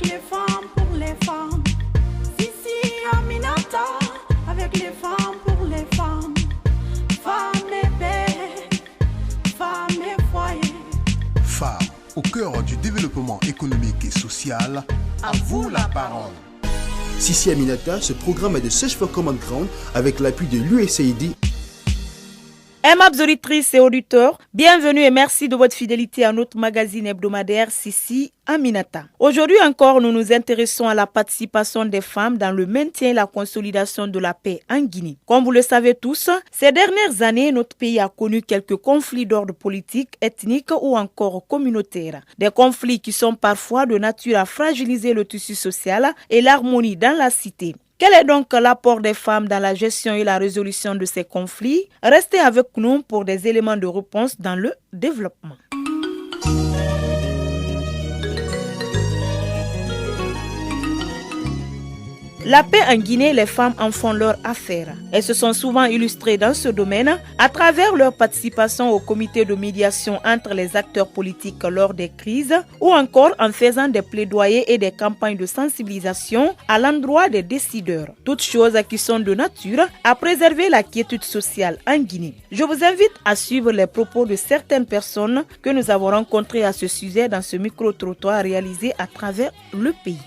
les femmes pour les femmes. Sissi Aminata, avec les femmes pour les femmes. Femmes et paix, femmes et foyer. Femmes au cœur du développement économique et social. À vous la parole. Sissi Aminata, ce programme est de Search for Common Ground avec l'appui de l'USAID. Aimables auditrices et auditeurs, bienvenue et merci de votre fidélité à notre magazine hebdomadaire Sissi Aminata. Aujourd'hui encore, nous nous intéressons à la participation des femmes dans le maintien et la consolidation de la paix en Guinée. Comme vous le savez tous, ces dernières années, notre pays a connu quelques conflits d'ordre politique, ethnique ou encore communautaire. Des conflits qui sont parfois de nature à fragiliser le tissu social et l'harmonie dans la cité. Quel est donc l'apport des femmes dans la gestion et la résolution de ces conflits? Restez avec nous pour des éléments de réponse dans le développement. La paix en Guinée, les femmes en font leur affaire. Elles se sont souvent illustrées dans ce domaine à travers leur participation au comité de médiation entre les acteurs politiques lors des crises ou encore en faisant des plaidoyers et des campagnes de sensibilisation à l'endroit des décideurs. Toutes choses qui sont de nature à préserver la quiétude sociale en Guinée. Je vous invite à suivre les propos de certaines personnes que nous avons rencontrées à ce sujet dans ce micro-trottoir réalisé à travers le pays.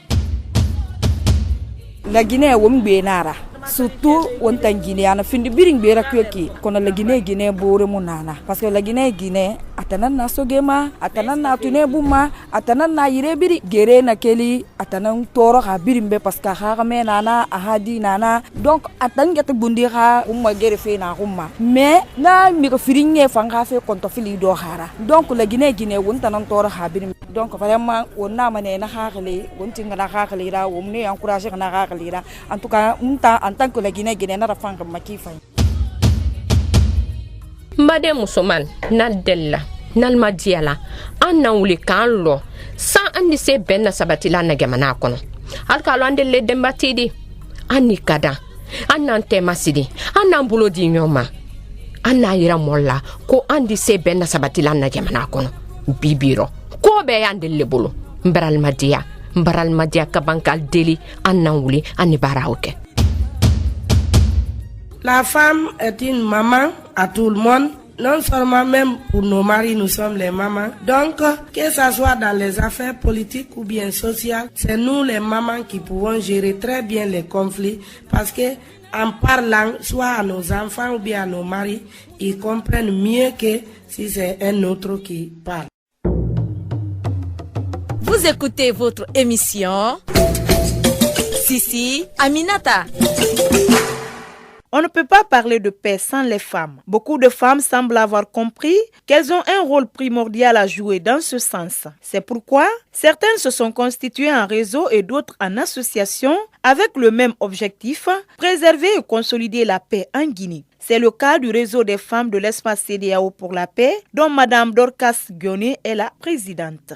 La Guinée est nara surtout wontan Guinée ana findi biring bera kweki kono la Guinée bore munana parce que la Guinée atanan na sogema atanan na tune buma atanan na yire biri gere na keli atanan toro ha birimbe parce que ha me nana ahadi nana donc atan gata bundi ha umma gere fe na umma mais na mi ko firinge fanga fe konto fili do hara donc la Guinée wontanan toro ha birim donc vraiment wonna mané na ha khali wonti ngana ha khali ra womne encourager na ha khali ra en tout cas en tant que la Guinée na rafanga makifa mbade musoman nadella nalma diala anna wuli kan lo sa andi se benna sabatila na gamana kono alkalo andelle dembatidi anni kada anna temasidi anna bulodi nyoma anna yira molla ko andi se benna sabatila na gamana kono bibiro ko be andelle bulu mbaral madia kabankal deli anna wuli anni barawke. La femme est une maman à tout le monde. Non seulement même pour nos maris, nous sommes les mamans. Donc, que ça soit dans les affaires politiques ou bien sociales, c'est nous les mamans qui pouvons gérer très bien les conflits parce que en parlant soit à nos enfants ou bien à nos maris, ils comprennent mieux que si c'est un autre qui parle. Vous écoutez votre émission Sissi Aminata. On ne peut pas parler de paix sans les femmes. Beaucoup de femmes semblent avoir compris qu'elles ont un rôle primordial à jouer dans ce sens. C'est pourquoi certaines se sont constituées en réseau et d'autres en association avec le même objectif, préserver et consolider la paix en Guinée. C'est le cas du réseau des femmes de l'espace CEDEAO pour la paix, dont Madame Dorcas Gioné est la présidente.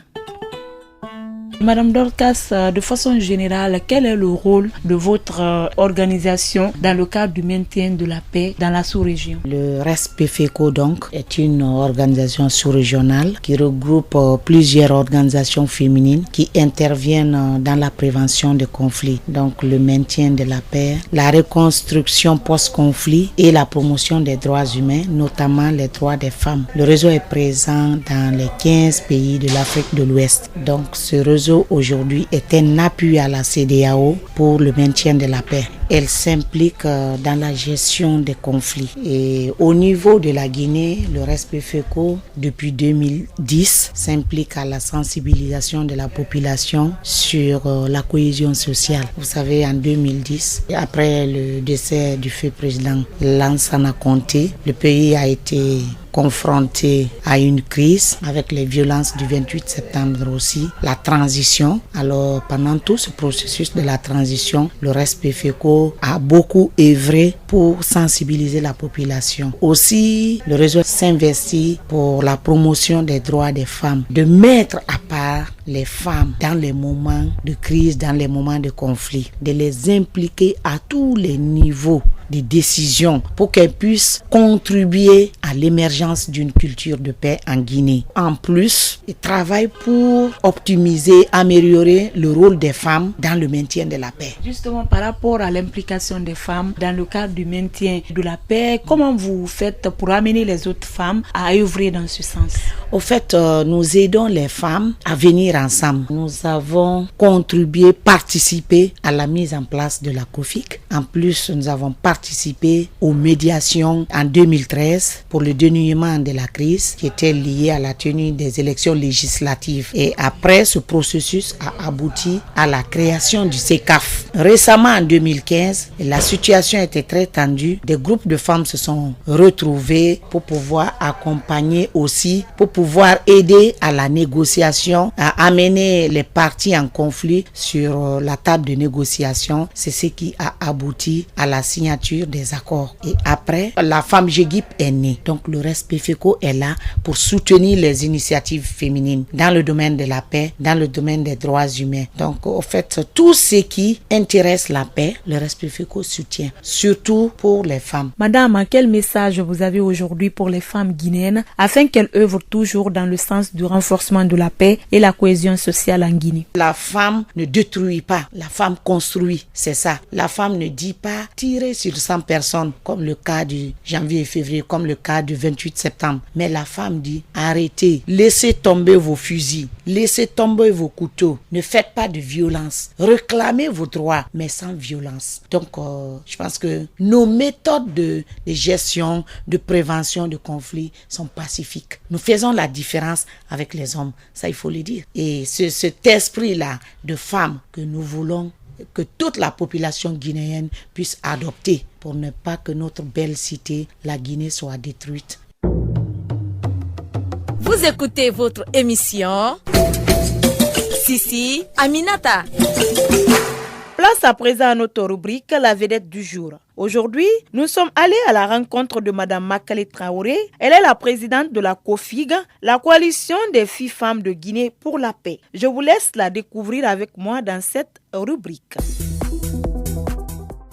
Madame Dorcas, de façon générale, quel est le rôle de votre organisation dans le cadre du maintien de la paix dans la sous-région? Le RESPEFECO donc est une organisation sous-régionale qui regroupe plusieurs organisations féminines qui interviennent dans la prévention des conflits. Donc le maintien de la paix, la reconstruction post-conflit et la promotion des droits humains, notamment les droits des femmes. Le réseau est présent dans les 15 pays de l'Afrique de l'Ouest. Donc ce réseau aujourd'hui est un appui à la CEDEAO pour le maintien de la paix. Elle s'implique dans la gestion des conflits. Et au niveau de la Guinée, le RESPEFECO, depuis 2010, s'implique à la sensibilisation de la population sur la cohésion sociale. Vous savez, en 2010, après le décès du feu président Lansana Conté, le pays a été confronté à une crise avec les violences du 28 septembre aussi, la transition. Alors pendant tout ce processus de la transition, le RESPEFECO a beaucoup œuvré pour sensibiliser la population. Aussi, le réseau s'investit pour la promotion des droits des femmes, de mettre à part les femmes dans les moments de crise, dans les moments de conflit, de les impliquer à tous les niveaux des décisions pour qu'elles puissent contribuer à l'émergence d'une culture de paix en Guinée. En plus, ils travaillent pour optimiser, améliorer le rôle des femmes dans le maintien de la paix. Justement, par rapport à l'implication des femmes dans le cadre du maintien de la paix, comment vous faites pour amener les autres femmes à œuvrer dans ce sens? Au fait, nous aidons les femmes à venir ensemble. Nous avons contribué, participé à la mise en place de la COFIC. En plus, nous avons participé aux médiations en 2013 pour le dénouement de la crise qui était liée à la tenue des élections législatives. Et après, ce processus a abouti à la création du CECAF. Récemment, en 2015, la situation était très tendue. Des groupes de femmes se sont retrouvés pour pouvoir accompagner aussi, pour pouvoir aider à la négociation, à amener les parties en conflit sur la table de négociation. C'est ce qui a abouti à la signature des accords. Et après, la femme Jegip est née. Donc le RESPEFECO est là pour soutenir les initiatives féminines dans le domaine de la paix, dans le domaine des droits humains. Donc au fait, tout ce qui intéresse la paix, le RESPEFECO soutient, surtout pour les femmes. Madame, quel message vous avez aujourd'hui pour les femmes guinéennes afin qu'elles œuvrent toujours dans le sens du renforcement de la paix et la cohésion sociale en Guinée? La femme ne détruit pas, la femme construit, c'est ça. La femme ne dit pas tirer sur 100 personnes comme le cas du janvier et février, comme le cas du 28 septembre. Mais la femme dit arrêtez, laissez tomber vos fusils, laissez tomber vos couteaux, ne faites pas de violence, réclamez vos droits, mais sans violence. Donc, je pense que nos méthodes de gestion, de prévention de conflits sont pacifiques. Nous faisons la différence avec les hommes, ça il faut le dire. Et cet esprit-là de femmes que nous voulons que toute la population guinéenne puisse adopter pour ne pas que notre belle cité, la Guinée, soit détruite. Vous écoutez votre émission Sissi Aminata. Place à présent à notre rubrique La vedette du jour. Aujourd'hui, nous sommes allés à la rencontre de Madame Makale Traoré. Elle est la présidente de la COFIG, la coalition des filles-femmes de Guinée pour la paix. Je vous laisse la découvrir avec moi dans cette rubrique.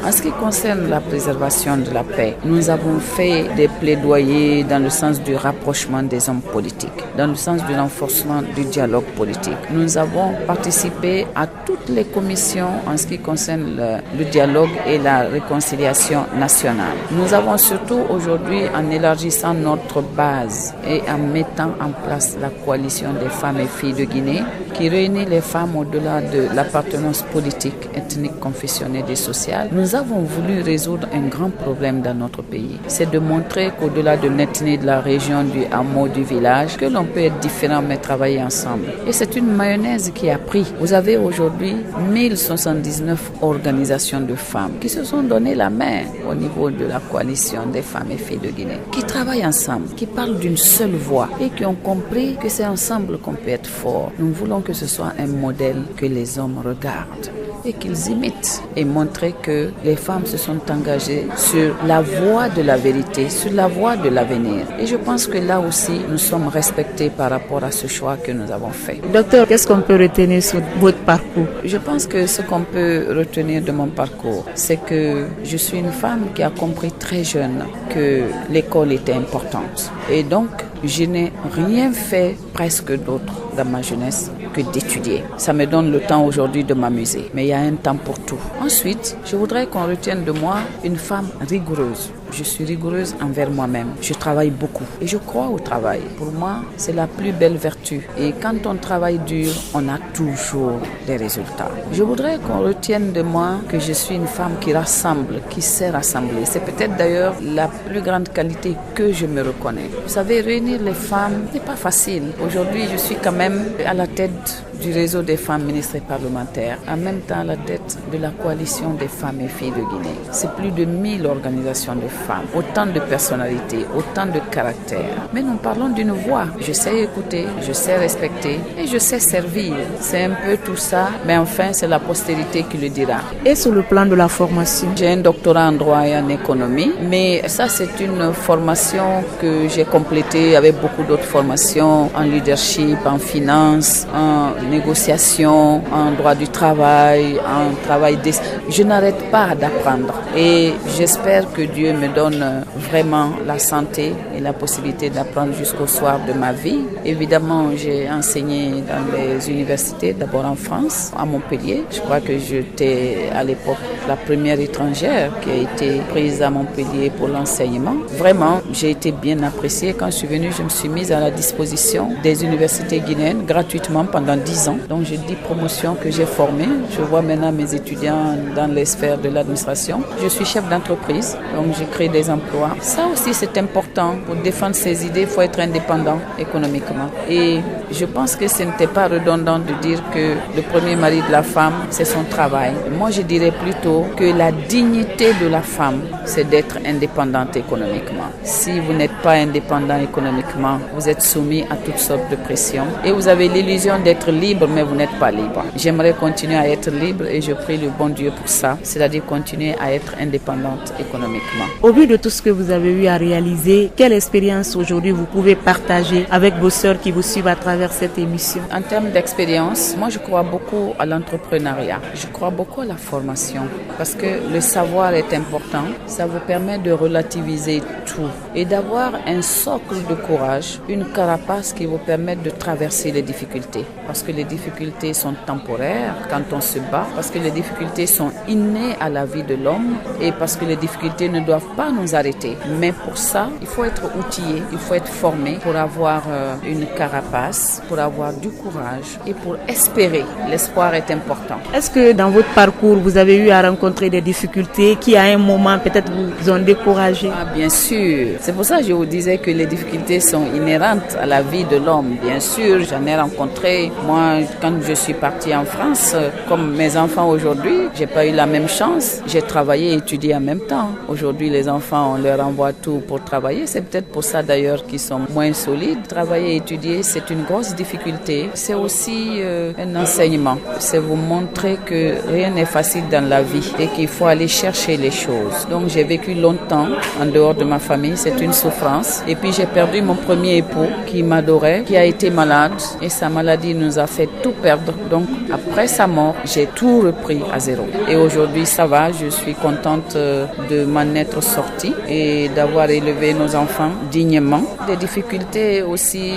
En ce qui concerne la préservation de la paix, nous avons fait des plaidoyers dans le sens du rapprochement des hommes politiques, dans le sens du renforcement du dialogue politique. Nous avons participé à toutes les commissions en ce qui concerne le dialogue et la réconciliation nationale. Nous avons surtout aujourd'hui, en élargissant notre base et en mettant en place la coalition des femmes et filles de Guinée, qui réunit les femmes au-delà de l'appartenance politique, ethnique, confessionnelle et sociale. Nous avons voulu résoudre un grand problème dans notre pays. C'est de montrer qu'au-delà de l'ethnie, de la région, du hameau, du village, que l'on peut être différent mais travailler ensemble. Et c'est une mayonnaise qui a pris. Vous avez aujourd'hui 1079 organisations de femmes qui se sont donné la main au niveau de la coalition des femmes et filles de Guinée, qui travaillent ensemble, qui parlent d'une seule voix et qui ont compris que c'est ensemble qu'on peut être fort. Nous voulons que ce soit un modèle que les hommes regardent et qu'ils imitent et montrer que les femmes se sont engagées sur la voie de la vérité, sur la voie de l'avenir. Et je pense que là aussi, nous sommes respectés par rapport à ce choix que nous avons fait. Docteur, qu'est-ce qu'on peut retenir sur votre parcours? Je pense que ce qu'on peut retenir de mon parcours, c'est que je suis une femme qui a compris très jeune que l'école était importante. Et donc, je n'ai rien fait presque d'autre dans ma jeunesse que d'étudier. Ça me donne le temps aujourd'hui de m'amuser. Mais il y a un temps pour tout. Ensuite, je voudrais qu'on retienne de moi une femme rigoureuse. Je suis rigoureuse envers moi-même. Je travaille beaucoup et je crois au travail. Pour moi, c'est la plus belle vertu. Et quand on travaille dur, on a toujours des résultats. Je voudrais qu'on retienne de moi que je suis une femme qui rassemble, qui sait rassembler. C'est peut-être d'ailleurs la plus grande qualité que je me reconnais. Vous savez, réunir les femmes n'est pas facile. Aujourd'hui, je suis quand même à la tête du réseau des femmes ministres et parlementaires, en même temps à la tête de la coalition des femmes et filles de Guinée. C'est plus de 1000 organisations de femmes. femmes, autant de personnalités, autant de caractères. Mais nous parlons d'une voix. Je sais écouter, je sais respecter et je sais servir. C'est un peu tout ça, mais enfin c'est la postérité qui le dira. Et sur le plan de la formation? J'ai un doctorat en droit et en économie, mais ça c'est une formation que j'ai complétée avec beaucoup d'autres formations en leadership, en finance, en négociation, en droit du travail, en travail des... Je n'arrête pas d'apprendre et j'espère que Dieu me donne vraiment la santé et la possibilité d'apprendre jusqu'au soir de ma vie. Évidemment, j'ai enseigné dans les universités, d'abord en France, à Montpellier. Je crois que j'étais à l'époque la première étrangère qui a été prise à Montpellier pour l'enseignement. Vraiment, j'ai été bien appréciée. Quand je suis venue, je me suis mise à la disposition des universités guinéennes gratuitement pendant 10 ans. Donc j'ai 10 promotions que j'ai formées. Je vois maintenant mes étudiants dans les sphères de l'administration. Je suis chef d'entreprise, donc je crée des emplois. Ça aussi c'est important. Pour défendre ses idées, il faut être indépendant économiquement. Et je pense que ce n'était pas redondant de dire que le premier mari de la femme, c'est son travail. Moi, je dirais plutôt que la dignité de la femme, c'est d'être indépendante économiquement. Si vous n'êtes pas indépendant économiquement, vous êtes soumis à toutes sortes de pressions et vous avez l'illusion d'être libre, mais vous n'êtes pas libre. J'aimerais continuer à être libre et je prie le bon Dieu pour ça, c'est-à-dire continuer à être indépendante économiquement. Au vu de tout ce que vous avez eu à réaliser, quelle expérience aujourd'hui vous pouvez partager avec vos sœurs qui vous suivent à travers cette émission? En termes d'expérience, moi je crois beaucoup à l'entrepreneuriat. Je crois beaucoup à la formation parce que le savoir est important. Ça vous permet de relativiser tout et d'avoir un socle de courage, une carapace qui vous permet de traverser les difficultés. Parce que les difficultés sont temporaires quand on se bat, parce que les difficultés sont innées à la vie de l'homme et parce que les difficultés ne doivent pas nous arrêter. Mais pour ça, il faut être outillé, il faut être formé pour avoir une carapace, pour avoir du courage et pour espérer. L'espoir est important. Est-ce que dans votre parcours, vous avez eu à rencontrer des difficultés qui à un moment peut-être vous ont découragé? Ah, bien sûr. C'est pour ça que je vous disais que les difficultés sont inhérentes à la vie de l'homme. Bien sûr, j'en ai rencontré. Moi, quand je suis partie en France, comme mes enfants aujourd'hui, j'ai pas eu la même chance. J'ai travaillé et étudié en même temps. Aujourd'hui, les enfants, on leur envoie tout pour travailler. C'est peut-être pour ça d'ailleurs qu'ils sont moins solides. Travailler et étudier, c'est une grosse difficulté. C'est aussi un enseignement. C'est vous montrer que rien n'est facile dans la vie et qu'il faut aller chercher les choses. Donc, j'ai vécu longtemps en dehors de ma famille. C'est une souffrance. Et puis, j'ai perdu mon premier époux qui m'adorait, qui a été malade. Et sa maladie nous a fait tout perdre. Donc, après sa mort, j'ai tout repris à zéro. Et aujourd'hui, ça va. Je suis contente de m'en être sortie et d'avoir élevé nos enfants dignement. Des difficultés aussi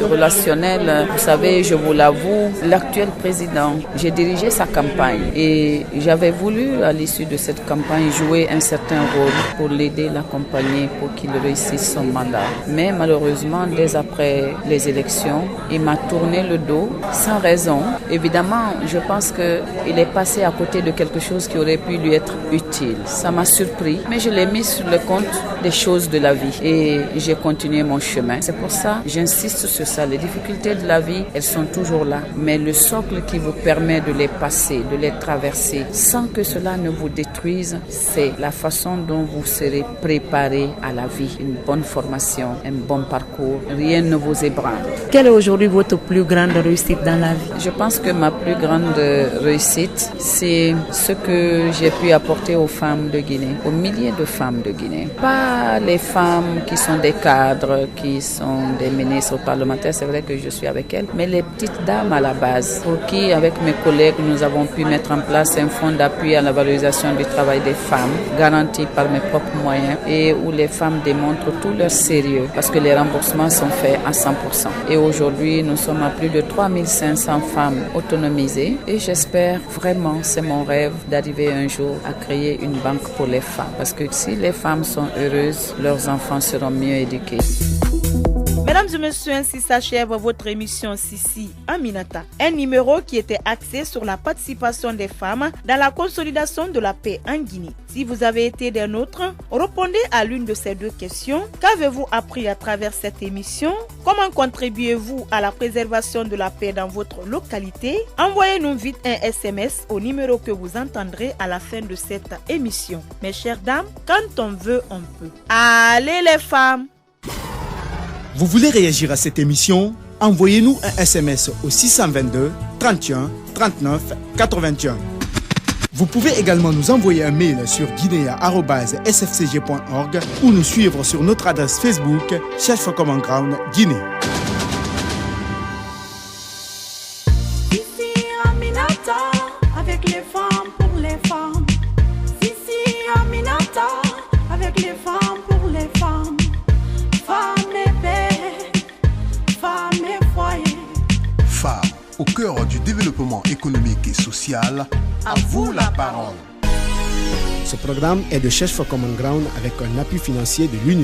relationnelles. Vous savez, je vous l'avoue, l'actuel président, j'ai dirigé sa campagne et j'avais voulu, à l'issue de cette campagne, jouer un certain rôle pour l'aider, l'accompagner, pour qu'il réussisse son mandat. Mais malheureusement, dès après les élections, il m'a tourné le dos sans raison. Évidemment, je pense qu'il est passé à côté de quelque chose qui aurait pu lui être utile. Ça m'a surpris, mais je l'ai mis sur le compte des choses de la vie et j'ai continué mon chemin. C'est pour ça que j'insiste sur ça. Les difficultés de la vie, elles sont toujours là, mais le socle qui vous permet de les passer, de les traverser, sans que cela ne vous détruise, c'est la façon dont vous serez préparé à la vie. Une bonne formation, un bon parcours, rien ne vous ébranle. Quelle est aujourd'hui votre plus grande réussite dans la vie? Je pense que ma plus grande réussite, c'est ce que j'ai pu apporter aux femmes de Guinée, aux milliers de femmes de Guinée. Pas les femmes qui sont des cadres, qui sont des ministres parlementaires, c'est vrai que je suis avec elles, mais les petites dames à la base, pour qui, avec mes collègues, nous avons pu mettre en place un fonds d'appui à la valorisation du travail des femmes, garanti par mes propres moyens, et où les femmes démontrent tout leur sérieux, parce que les remboursements sont faits à 100%. Et aujourd'hui, nous sommes à plus de 3500 femmes autonomisées, et j'espère vraiment, c'est mon rêve, d'arriver un jour à créer une banque pour les femmes, parce que si les femmes sont heureuses, leurs enfants seront mieux éduqués. Mesdames et messieurs, ainsi s'achève votre émission Sissi Aminata. Un numéro qui était axé sur la participation des femmes dans la consolidation de la paix en Guinée. Si vous avez été des nôtres, répondez à l'une de ces deux questions. Qu'avez-vous appris à travers cette émission? Comment contribuez-vous à la préservation de la paix dans votre localité? Envoyez-nous vite un SMS au numéro que vous entendrez à la fin de cette émission. Mes chères dames, quand on veut, on peut. Allez les femmes! Vous voulez réagir à cette émission? Envoyez-nous un SMS au 622 31 39 81. Vous pouvez également nous envoyer un mail sur guinea@sfcg.org ou nous suivre sur notre adresse Facebook Search for Common Ground Guinée. Sissi Aminata, avec les femmes pour les femmes. Sissi Aminata, avec les femmes pour les femmes. Femmes et paix, femmes et foyer. Femmes au cœur du développement économique et social. À vous la parole. Ce programme est de Search for Common Ground avec un appui financier de l'UNICEF.